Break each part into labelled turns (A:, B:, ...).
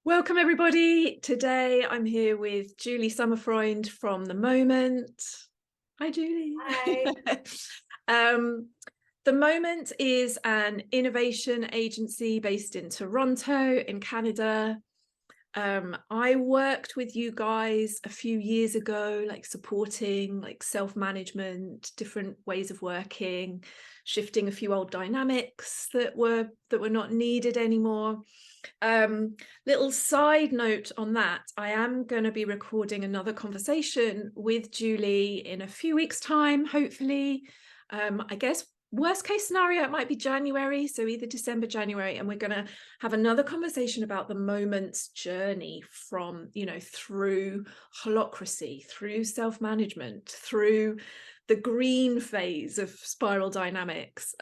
A: Welcome, everybody. Today I'm here with Julie Summerfreund from The Moment. Hi, Julie.
B: Hi.
A: um, The Moment is an innovation agency based in Toronto, in Canada. I worked with you guys a few years ago, like supporting like self-management, different ways of working, shifting a few old dynamics that were not needed anymore. Little side note on that, I am going to be recording another conversation with Julie in a few weeks' time, hopefully. I guess worst case scenario, it might be January, so either December, January, and we're going to have another conversation about the Moment's journey from, through holacracy, through self-management, through the green phase of spiral dynamics.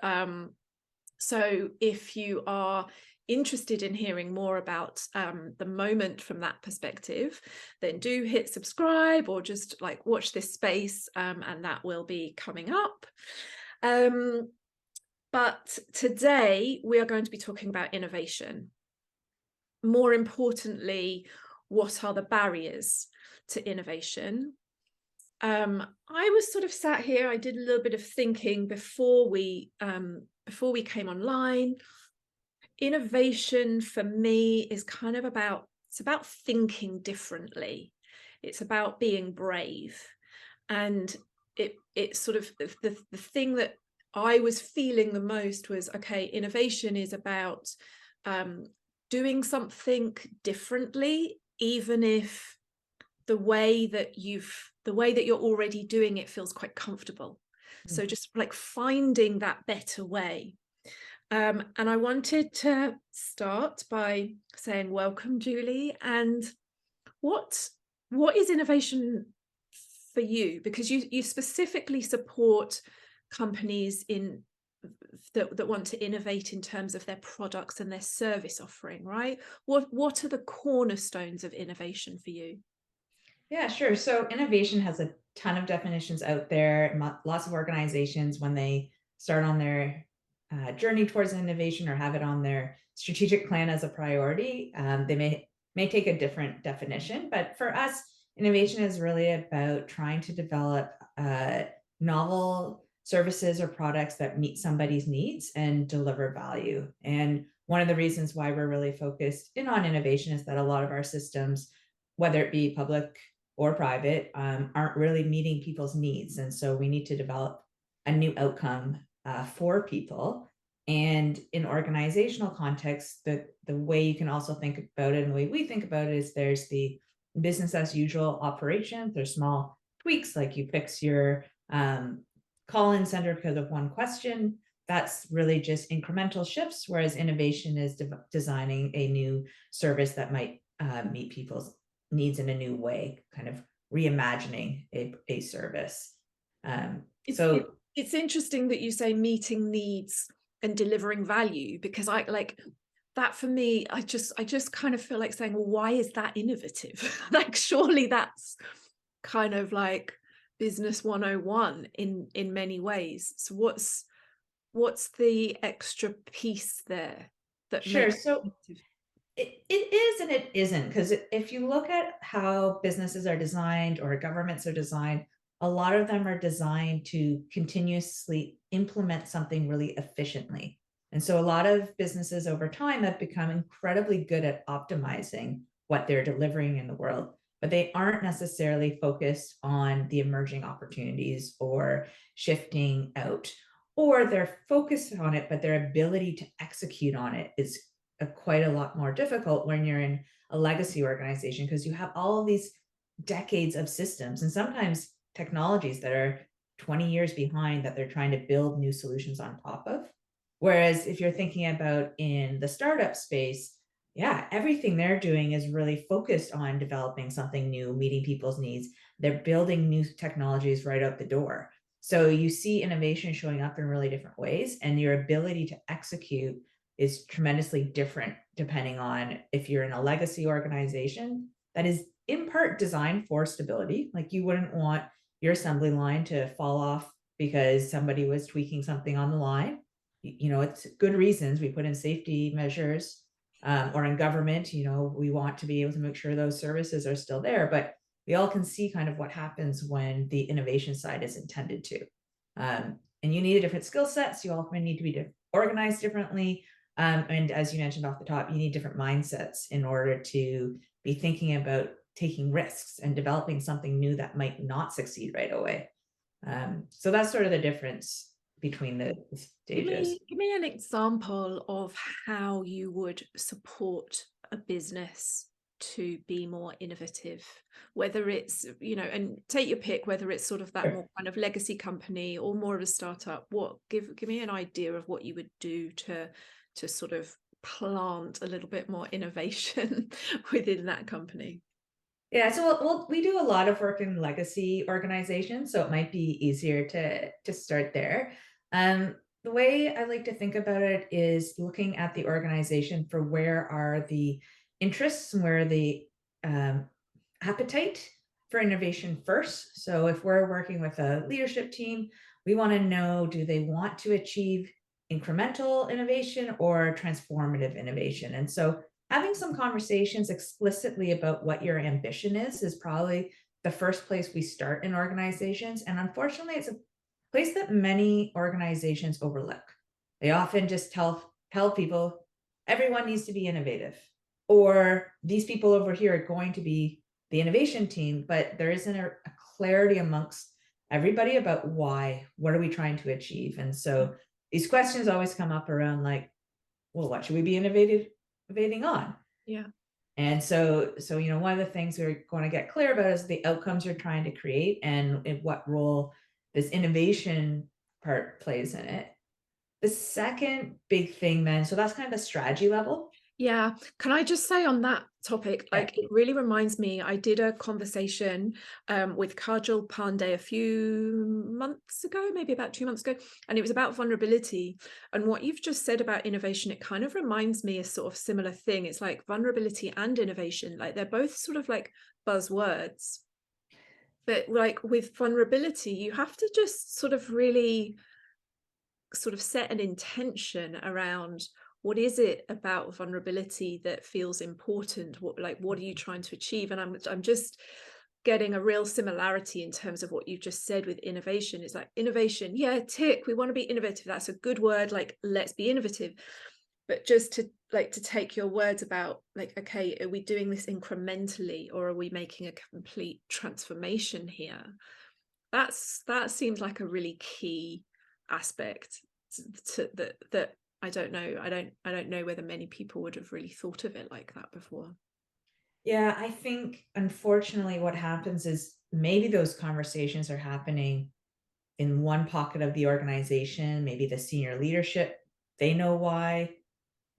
A: So if you are interested in hearing more about the Moment from that perspective, then do hit subscribe or just like watch this space, and that will be coming up. But today we are going to be talking about innovation. More importantly, what are the barriers to innovation? I was sort of sat here, I did a little bit of thinking before we came online. Innovation for me is kind of it's about thinking differently. It's about being brave. And it's sort of the thing that I was feeling the most was, okay, innovation is about doing something differently, even if the way that you're already doing it feels quite comfortable. So just like finding that better way. And I wanted to start by saying welcome, Julie. And what is innovation for you? Because you specifically support companies that want to innovate in terms of their products and their service offering, right? What are the cornerstones of innovation for you?
B: Yeah, sure. So innovation has a ton of definitions out there. Lots of organizations, when they start on their journey towards innovation or have it on their strategic plan as a priority, they may take a different definition. But for us, innovation is really about trying to develop novel services or products that meet somebody's needs and deliver value. And one of the reasons why we're really focused in on innovation is that a lot of our systems, whether it be public or private, aren't really meeting people's needs. And so we need to develop a new outcome for people. And in organizational context, the way you can also think about it and the way we think about it is there's the business as usual operations. There's small tweaks, like you fix your call-in center because of one question. That's really just incremental shifts, whereas innovation is designing a new service that might meet people's needs in a new way, kind of reimagining a service.
A: It's interesting that you say meeting needs and delivering value, because I like that. For me, I just kind of feel like saying, well, why is that innovative? Like, surely that's kind of like business 101 in many ways. So what's the extra piece there that
B: Sure.
A: makes
B: So it is and it isn't, because if you look at how businesses are designed or governments are designed, a lot of them are designed to continuously implement something really efficiently. And so a lot of businesses over time have become incredibly good at optimizing what they're delivering in the world, but they aren't necessarily focused on the emerging opportunities or shifting out, or they're focused on it, but their ability to execute on it is quite a lot more difficult when you're in a legacy organization, because you have all of these decades of systems and sometimes technologies that are 20 years behind that they're trying to build new solutions on top of. Whereas if you're thinking about in the startup space, yeah, everything they're doing is really focused on developing something new, meeting people's needs. They're building new technologies right out the door. So you see innovation showing up in really different ways, and your ability to execute is tremendously different depending on if you're in a legacy organization that is in part designed for stability. Like, you wouldn't want your assembly line to fall off because somebody was tweaking something on the line. It's good reasons we put in safety measures. or in government, we want to be able to make sure those services are still there, but we all can see kind of what happens when the innovation side is intended to. And you need a different skill sets. You often need to be organized differently. And as you mentioned off the top, you need different mindsets in order to be thinking about taking risks and developing something new that might not succeed right away. So that's sort of the difference between the stages.
A: Give me an example of how you would support a business to be more innovative, whether it's, and take your pick, whether it's sort of that
B: Sure.
A: more kind of legacy company or more of a startup. Give me an idea of what you would do to sort of plant a little bit more innovation within that company.
B: Yeah, so we do a lot of work in legacy organizations, so it might be easier to start there. The way I like to think about it is looking at the organization for where are the interests and where are the um, appetite for innovation first. So if we're working with a leadership team, we want to know, do they want to achieve incremental innovation or transformative innovation? And so having some conversations explicitly about what your ambition is probably the first place we start in organizations. And unfortunately, it's a place that many organizations overlook. They often just tell people everyone needs to be innovative, or these people over here are going to be the innovation team, but there isn't a clarity amongst everybody about why, what are we trying to achieve? And so these questions always come up around like, well, what should we be innovating on?
A: Yeah.
B: And so, one of the things we're going to get clear about is the outcomes you're trying to create and in what role this innovation part plays in it. The second big thing then, so that's kind of the strategy level.
A: Yeah. Can I just say on that topic,
B: Yeah.
A: like it really reminds me, I did a conversation with Kajal Pandey a few months ago, maybe about 2 months ago, and it was about vulnerability. And what you've just said about innovation, it kind of reminds me a sort of similar thing. It's like vulnerability and innovation, like they're both sort of like buzzwords. But like with vulnerability, you have to just sort of really sort of set an intention around what is it about vulnerability that feels important, what are you trying to achieve. And I'm just getting a real similarity in terms of what you just said with innovation. It's like innovation, yeah, tick, we want to be innovative, that's a good word, like let's be innovative. But just to take your words about like, okay, are we doing this incrementally or are we making a complete transformation here? That seems like a really key aspect that I don't know. I don't know whether many people would have really thought of it like that before.
B: Yeah, I think unfortunately what happens is maybe those conversations are happening in one pocket of the organization, maybe the senior leadership, they know why.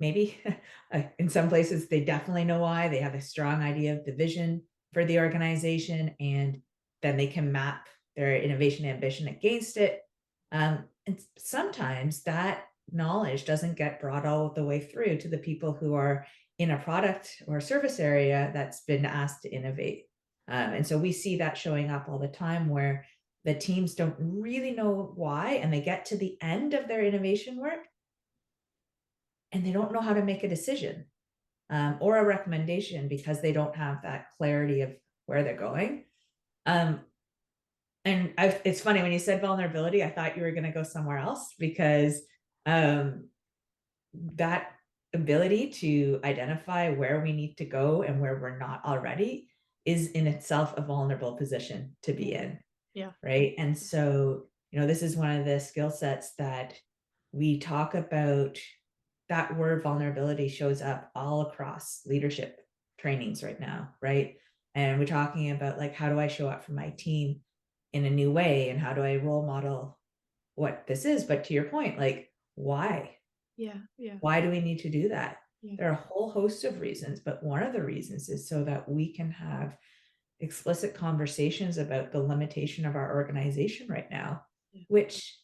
B: Maybe in some places they definitely know why. They have a strong idea of the vision for the organization, and then they can map their innovation ambition against it. And sometimes that knowledge doesn't get brought all the way through to the people who are in a product or service area that's been asked to innovate. And so we see that showing up all the time where the teams don't really know why, and they get to the end of their innovation work and they don't know how to make a decision or a recommendation because they don't have that clarity of where they're going. Um, it's funny when you said vulnerability, I thought you were going to go somewhere else because um, that ability to identify where we need to go and where we're not already is in itself a vulnerable position to be in.
A: Yeah.
B: Right. And so, this is one of the skill sets that we talk about. That word vulnerability shows up all across leadership trainings right now. Right. And we're talking about like, how do I show up for my team in a new way? And how do I role model what this is? But to your point, like, why?
A: Yeah. Yeah.
B: Why do we need to do that?
A: Yeah.
B: There are a whole host of reasons, but one of the reasons is so that we can have explicit conversations about the limitation of our organization right now,
A: Yeah.
B: which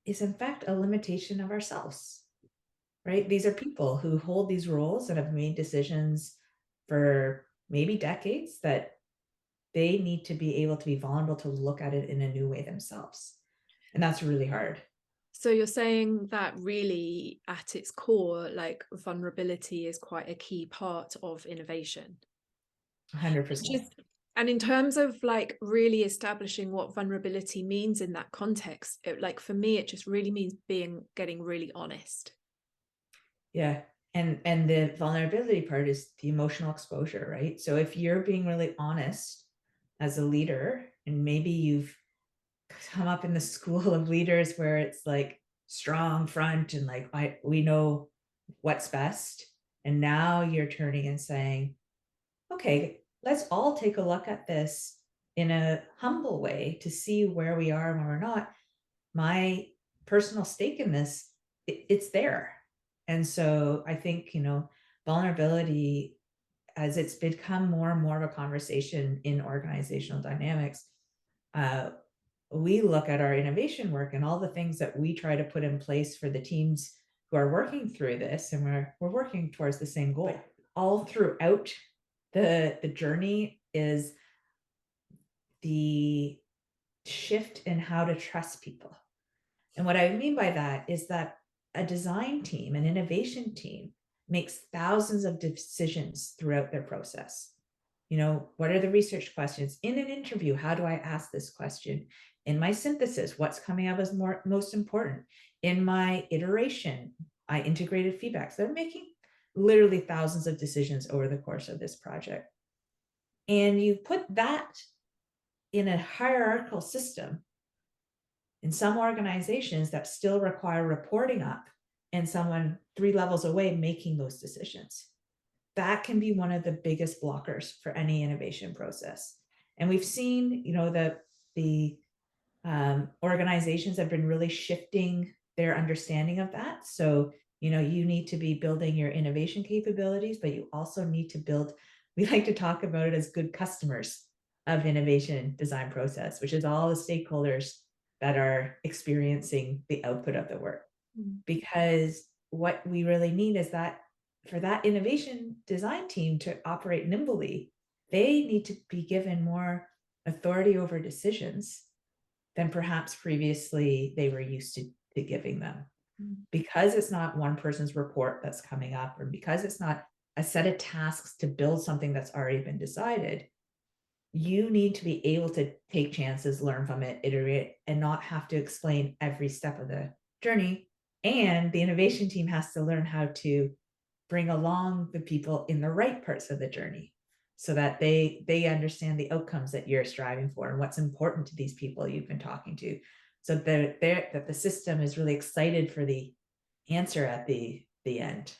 B: is in fact a limitation of ourselves, right? These are people who hold these roles and have made decisions for maybe decades that they need to be able to be vulnerable to look at it in a new way themselves. And that's really hard.
A: So you're saying that really at its core, like vulnerability is quite a key part of innovation.
B: 100%.
A: Just, and in terms of like really establishing what vulnerability means in that context, like for me, it just really means getting really honest.
B: Yeah. And the vulnerability part is the emotional exposure, right? So if you're being really honest as a leader, and maybe you've come up in the school of leaders where it's like strong front and like we know what's best, and now you're turning and saying, okay, let's all take a look at this in a humble way to see where we are and where we're not. My personal stake in this, it's there. And so I think, vulnerability, as it's become more and more of a conversation in organizational dynamics, uh, we look at our innovation work and all the things that we try to put in place for the teams who are working through this, and we're working towards the same goal. All throughout the journey is the shift in how to trust people. And what I mean by that is that a design team, an innovation team, makes thousands of decisions throughout their process. What are the research questions? In an interview, how do I ask this question? In my synthesis, what's coming up as most important? In my iteration, I integrated feedback. So they're making literally thousands of decisions over the course of this project. And you put that in a hierarchical system. In some organizations that still require reporting up and someone 3 levels away making those decisions. That can be one of the biggest blockers for any innovation process. And we've seen, the organizations have been really shifting their understanding of that. So, you need to be building your innovation capabilities, but you also need to build, we like to talk about it as good customers of innovation design process, which is all the stakeholders that are experiencing the output of the work. Because what we really need is that for that innovation design team to operate nimbly, they need to be given more authority over decisions than perhaps previously they were used to giving them. Because it's not one person's report that's coming up, or because it's not a set of tasks to build something that's already been decided, you need to be able to take chances, learn from it, iterate, and not have to explain every step of the journey. And the innovation team has to learn how to bring along the people in the right parts of the journey so that they understand the outcomes that you're striving for and what's important to these people you've been talking to. So that the system is really excited for the answer at the end.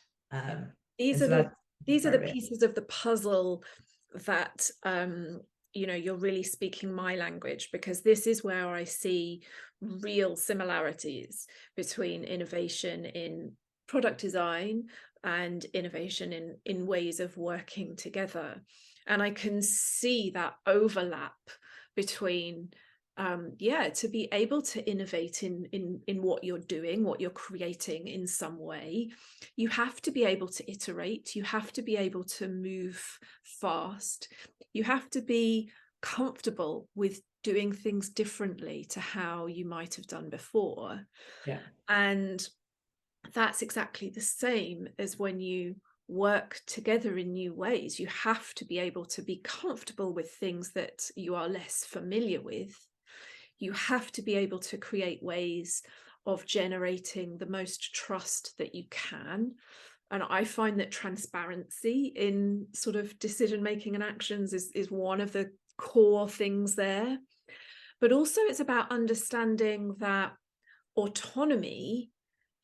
A: These
B: and
A: are
B: so
A: the
B: that's
A: these are
B: part
A: the
B: of it.
A: pieces of the puzzle that you're really speaking my language, because this is where I see real similarities between innovation in product design and innovation in ways of working together. And I can see that overlap between to be able to innovate in what you're doing, what you're creating in some way, you have to be able to iterate, you have to be able to move fast, you have to be comfortable with doing things differently to how you might have done before.
B: Yeah.
A: And that's exactly the same as when you work together in new ways. You have to be able to be comfortable with things that you are less familiar with. You have to be able to create ways of generating the most trust that you can. And I find that transparency in sort of decision making and actions is one of the core things there. But also it's about understanding that autonomy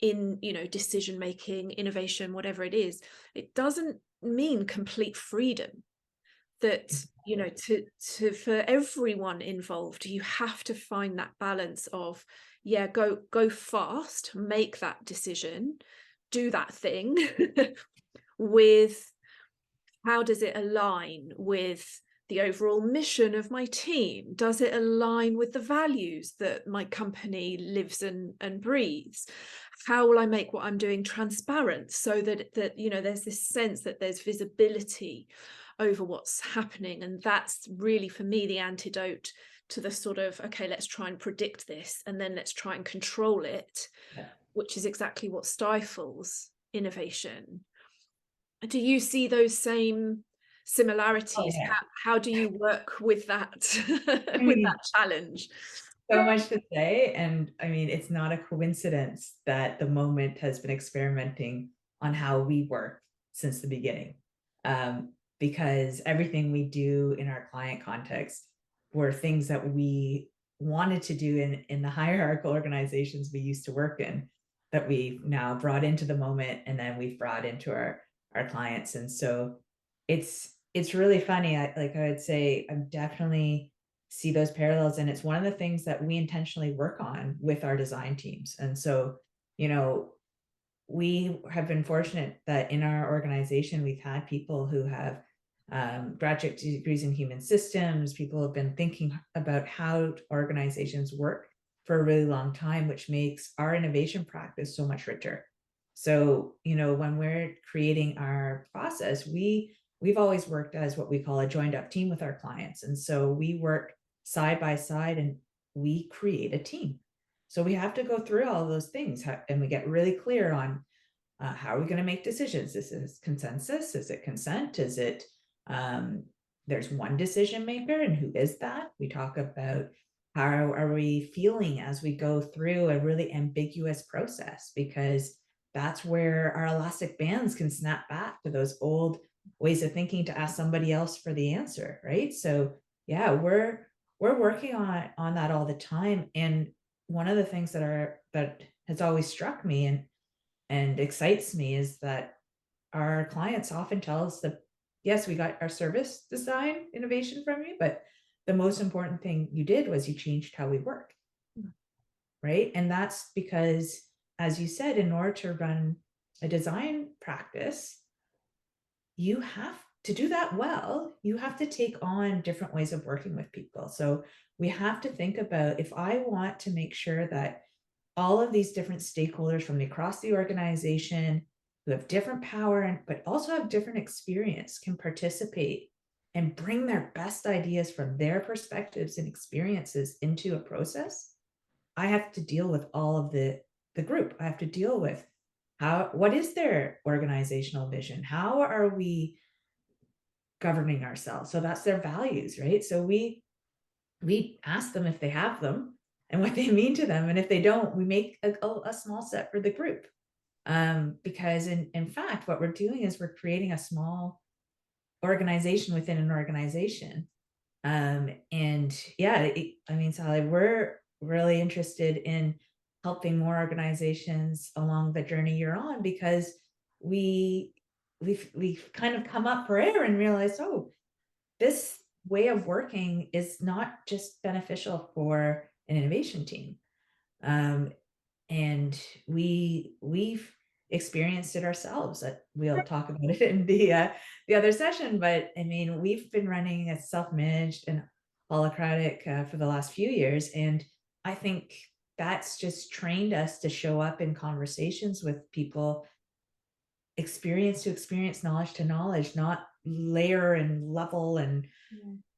A: in decision making, innovation, whatever it is, it doesn't mean complete freedom. That to for everyone involved, you have to find that balance of go fast, make that decision, do that thing with how does it align with the overall mission of my team? Does it align with the values that my company lives and breathes? How will I make what I'm doing transparent so that there's this sense that there's visibility over what's happening? And that's really, for me, the antidote to the sort of, okay, let's try and predict this and then let's try and control it,
B: Yeah.
A: which is exactly what stifles innovation. Do you see those same
B: Oh
A: similarities?
B: yeah.
A: How do you work with that
B: I
A: with
B: mean,
A: that challenge?
B: so much to say, and I mean, it's not a coincidence that the moment has been experimenting on how we work since the beginning. Because everything we do in our client context were things that we wanted to do in the hierarchical organizations we used to work in, that we've now brought into the moment, and then we've brought into our clients. And so it's really funny. I would say I'm definitely see those parallels, and it's one of the things that we intentionally work on with our design teams. And so, you know, we have been fortunate that in our organization we've had people who have graduate degrees in human systems. People have been thinking about how organizations work for a really long time, which makes our innovation practice so much richer. So, when we're creating our process, we've always worked as what we call a joined up team with our clients. And so we work side by side and we create a team. So we have to go through all of those things, and we get really clear on how are we going to make decisions. Is it consensus? Is it consent? Is it um, there's one decision maker, and who is that? We talk about how are we feeling as we go through a really ambiguous process, because that's where our elastic bands can snap back to those old ways of thinking to ask somebody else for the answer, right? So yeah, we're working on that all the time. And one of the things that has always struck me and excites me is that our clients often tell us that, yes, we got our service design innovation from you, but the most important thing you did was you changed how we work. Right. And that's because, as you said, in order to run a design practice, you have to do that well. You have to take on different ways of working with people. So we have to think about, if I want to make sure that all of these different stakeholders from across the organization who have different power but also have different experience can participate and bring their best ideas from their perspectives and experiences into a process. I have to deal with all of the group. I have to deal with what is their organizational vision? How are we governing ourselves? So that's their values, right? So we ask them if they have them and what they mean to them. And if they don't, we make a small set for the group. Because in fact, what we're doing is we're creating a small organization within an organization. And yeah, I mean, Sally, we're really interested in helping more organizations along the journey you're on, because we we've kind of come up for air and realized, oh, this way of working is not just beneficial for an innovation team. Um, and we've experienced it ourselves. We'll talk about it in the other session, but I mean, we've been running a self-managed and holocratic for the last few years, and I think that's just trained us to show up in conversations with people, experience to experience, knowledge to knowledge, not layer and level. And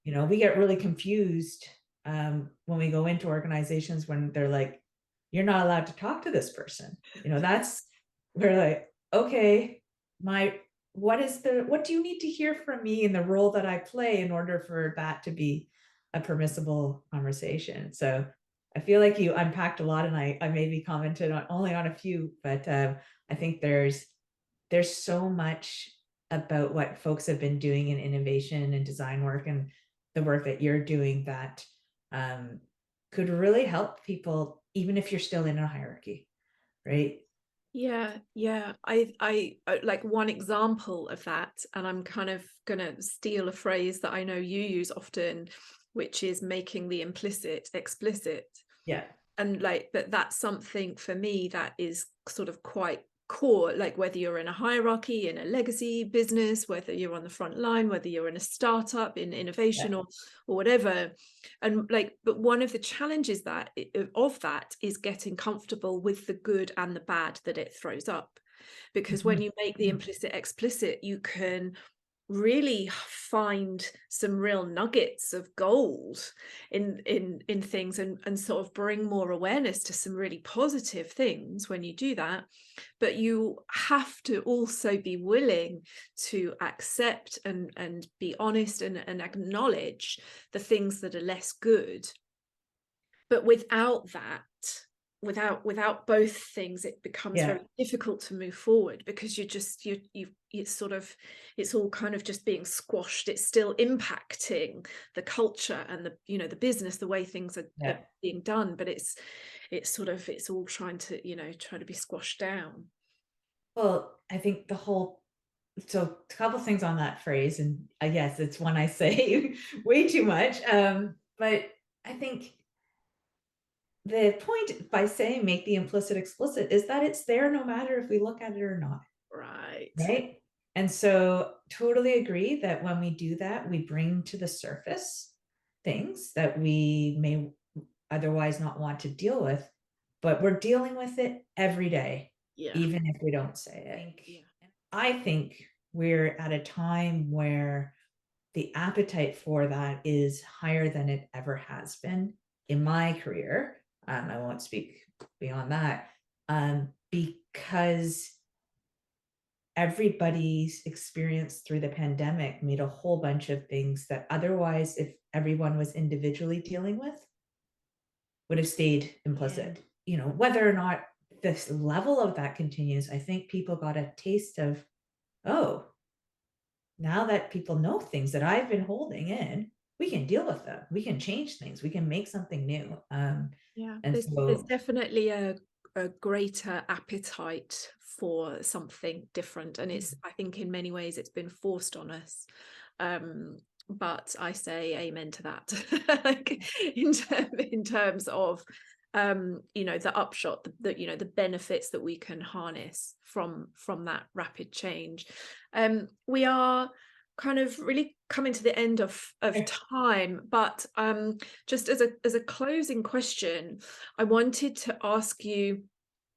B: we get really confused when we go into organizations when they're like, you're not allowed to talk to this person. That's we're like, okay, my what do you need to hear from me in the role that I play in order for that to be a permissible conversation? So I feel like you unpacked a lot, and I maybe commented on only on a few, but I think there's so much about what folks have been doing in innovation and design work, and the work that you're doing, that um, could really help people, even if you're still in a hierarchy, right?
A: Yeah. I like one example of that, and I'm kind of gonna steal a phrase that I know you use often, which is making the implicit explicit.
B: Yeah.
A: And like that's something for me that is sort of quite core, like whether you're in a hierarchy, in a legacy business, whether you're on the front line, whether you're in a startup, in innovation,
B: Yeah.
A: or whatever. And like, but one of the challenges of that is getting comfortable with the good and the bad that it throws up, because when
B: Mhm.
A: you make the implicit explicit, you can really find some real nuggets of gold in things, and sort of bring more awareness to some really positive things when you do that. But you have to also be willing to accept and be honest and acknowledge the things that are less good. But without that, without both things, it becomes
B: Yeah.
A: very difficult to move forward, because it's sort of, it's all kind of just being squashed. It's still impacting the culture and the, the business, the way things are
B: Yeah.
A: being done, but it's all trying to, try to be squashed down.
B: Well, I think so a couple things on that phrase, and I guess it's one I say way too much. But I think the point by saying make the implicit explicit is that it's there no matter if we look at it or not,
A: Right.
B: right? And so totally agree that when we do that, we bring to the surface things that we may otherwise not want to deal with, but we're dealing with it every day,
A: Yeah.
B: even if we don't say
A: Yeah.
B: it. I think we're at a time where the appetite for that is higher than it ever has been in my career. I won't speak beyond that, because everybody's experience through the pandemic made a whole bunch of things that otherwise, if everyone was individually dealing with, would have stayed implicit. Whether or not this level of that continues, I think people got a taste of, oh, now that people know things that I've been holding in, we can deal with them. We can change things. We can make something new.
A: Yeah,
B: And
A: there's
B: so,
A: definitely a greater appetite for something different, and I think in many ways it's been forced on us. But I say amen to that. Like, in terms of the upshot, the benefits that we can harness from that rapid change. We are kind of really coming to the end of time, but just as a closing question, I wanted to ask you,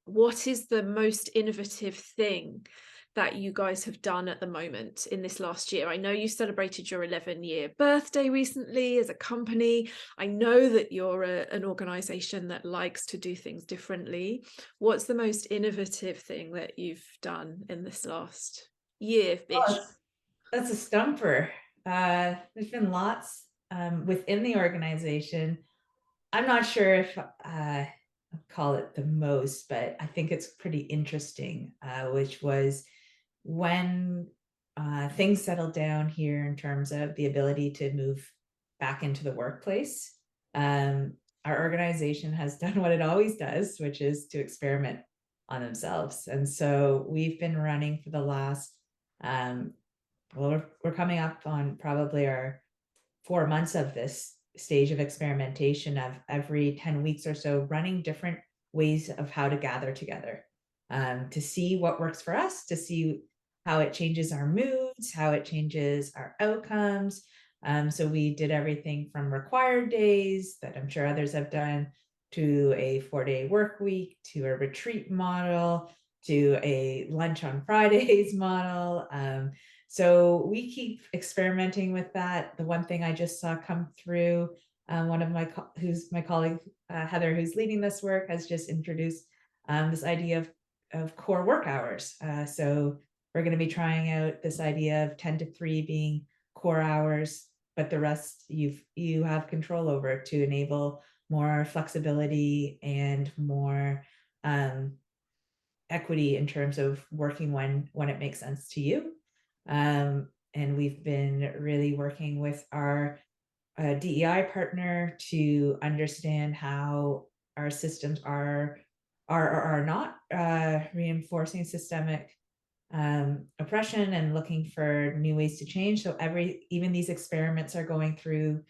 A: what is the most innovative thing that you guys have done at the moment in this last year? I know you celebrated your 11-year birthday recently as a company. I know that you're an organization that likes to do things differently. What's the most innovative thing that you've done in this last year-ish?
B: that's a stumper. There's been lots within the organization. I'm not sure if I'll call it the most, but I think it's pretty interesting, which was when things settled down here in terms of the ability to move back into the workplace. Our organization has done what it always does, which is to experiment on themselves. And so we've been running for the last, we're coming up on probably our 4 months of this stage of experimentation, of every 10 weeks or so running different ways of how to gather together, to see what works for us, to see how it changes our moods, how it changes our outcomes. So we did everything from required days that I'm sure others have done, to a 4-day work week, to a retreat model, to a lunch on Fridays model. So we keep experimenting with that. The one thing I just saw come through, one of who's my colleague, Heather, who's leading this work, has just introduced this idea of core work hours. So we're going to be trying out this idea of 10 to 3 being core hours, but the rest you have control over, to enable more flexibility and more equity in terms of working when it makes sense to you. And we've been really working with our DEI partner to understand how our systems are not reinforcing systemic oppression, and looking for new ways to change. So even these experiments are going through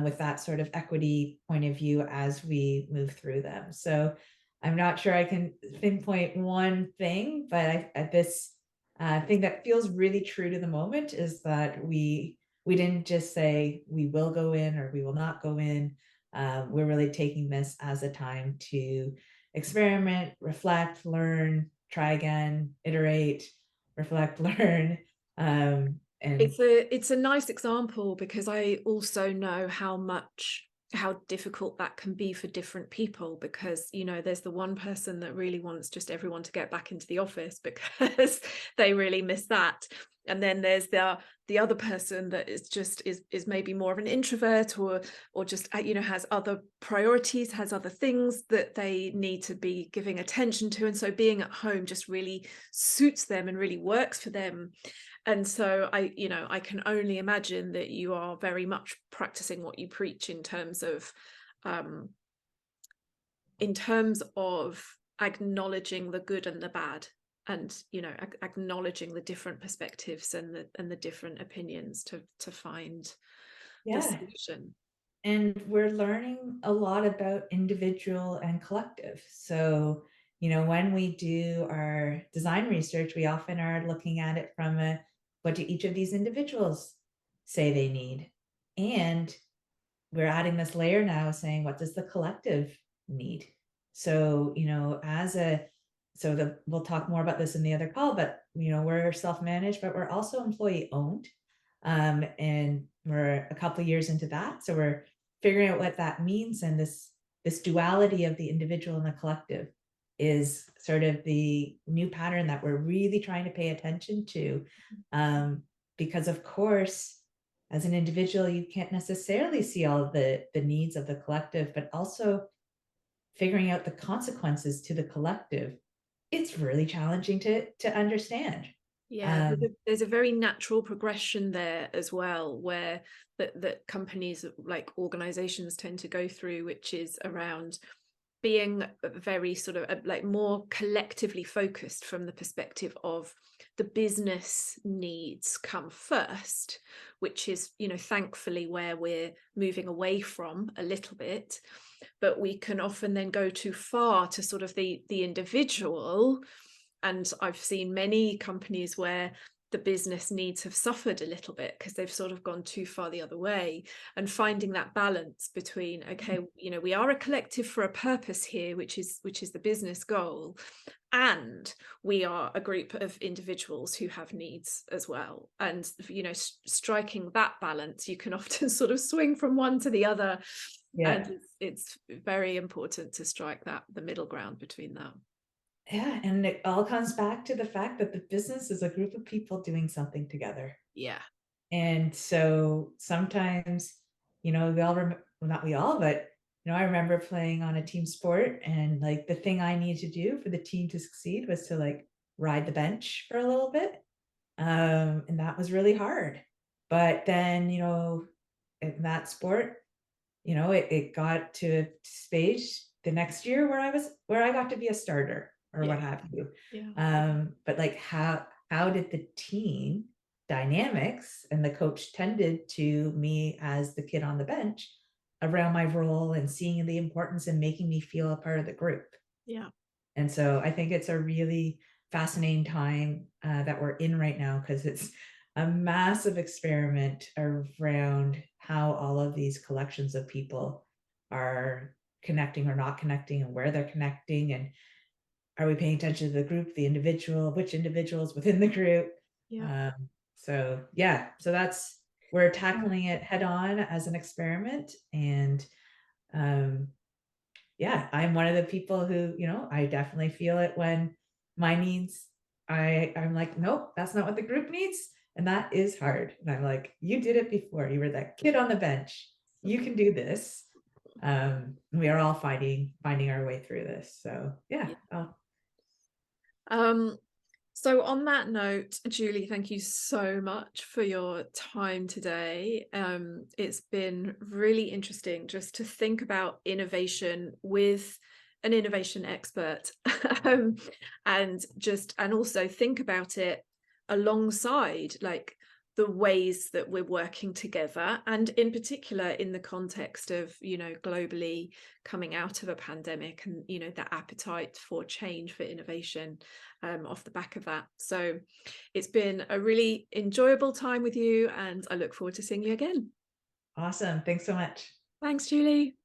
B: with that sort of equity point of view as we move through them. So I'm not sure I can pinpoint one thing, but this thing that feels really true to the moment is that we didn't just say we will go in or we will not go in. We're really taking this as a time to experiment, reflect, learn, try again, iterate, reflect, learn, And
A: It's a nice example, because I also know how difficult that can be for different people, because there's the one person that really wants just everyone to get back into the office because they really miss that, and then there's the other person that is maybe more of an introvert, or just has other priorities, has other things that they need to be giving attention to, and so being at home just really suits them and really works for them. And so I can only imagine that you are very much practicing what you preach um, in terms of acknowledging the good and the bad, and acknowledging the different perspectives and the different opinions to find the
B: yeah,
A: solution.
B: and we're learning a lot about individual and collective. So, when we do our design research, we often are looking at it from a what do each of these individuals say they need? And we're adding this layer now saying, what does the collective need? So, we'll talk more about this in the other call, but we're self-managed, but we're also employee owned. And we're a couple of years into that. So we're figuring out what that means. And this duality of the individual and the collective is sort of the new pattern that we're really trying to pay attention to. Because of course, as an individual, you can't necessarily see all the needs of the collective, but also figuring out the consequences to the collective. It's really challenging to understand.
A: Yeah,
B: Um,
A: there's a very natural progression there as well, where that companies, like organizations, tend to go through, which is around being very sort of like more collectively focused from the perspective of the business needs come first, which is thankfully where we're moving away from a little bit. But we can often then go too far to sort of the individual, and I've seen many companies where the business needs have suffered a little bit because they've sort of gone too far the other way, and finding that balance between, okay, we are a collective for a purpose here, which is the business goal, and we are a group of individuals who have needs as well. And striking that balance, you can often sort of swing from one to the other,
B: yeah.
A: and it's very important to strike the middle ground between that.
B: Yeah, and it all comes back to the fact that the business is a group of people doing something together.
A: Yeah.
B: And so sometimes, we all well, not we all, but I remember playing on a team sport, and like the thing I needed to do for the team to succeed was to like ride the bench for a little bit. And that was really hard. But then, in that sport, it got to a stage the next year where I got to be a starter or
A: Yeah.
B: what have you.
A: Yeah.
B: But like how did the team dynamics and the coach tended to me as the kid on the bench around my role and seeing the importance and making me feel a part of the group.
A: Yeah.
B: And so I think it's a really fascinating time that we're in right now, because it's a massive experiment around how all of these collections of people are connecting or not connecting, and where they're connecting, and are we paying attention to the group, the individual, which individuals within the group.
A: Yeah.
B: um, so yeah, so we're tackling it head on as an experiment. And um, yeah, I'm one of the people who, I definitely feel it when my needs, I'm like, nope, that's not what the group needs. And that is hard. And I'm like, you did it before. You were that kid on the bench. You can do this. We are all finding our way through this. So yeah.
A: Yeah.
B: Oh,
A: Um, so on that note, Julie, thank you so much for your time today. It's been really interesting just to think about innovation with an innovation expert, um, and also think about it alongside like the ways that we're working together, and in particular in the context of globally coming out of a pandemic, and the appetite for change, for innovation, off the back of that. So it's been a really enjoyable time with you, and I look forward to seeing you again.
B: awesome. Thanks so much.
A: Thanks, Julie.